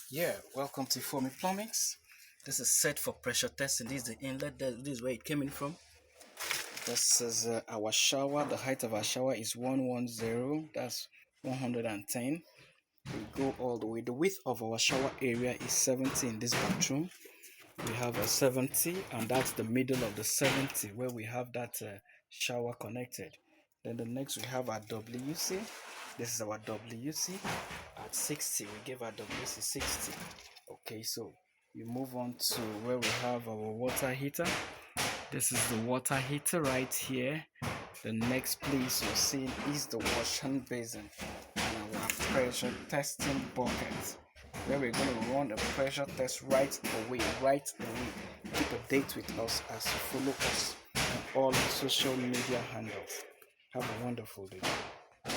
Yeah, welcome to Ifeomi Plumbings. This is set for pressure testing. This is the inlet. This is where it came in from. This is our shower. The height of our shower is 110. That's 110. We go all the way. The width of our shower area is 70 in this bathroom. We have a 70, and that's the middle of the 70 where we have that shower connected. Then the next we have our WC. This is our WC at 60. We give our WC 60. Okay, so we move on to where we have our water heater. This is the water heater right here. The next place you're seeing is the washing basin and our pressure testing bucket, where we're going to run a pressure test right away. Keep a date with us as you follow us on all social media handles. Have a wonderful day.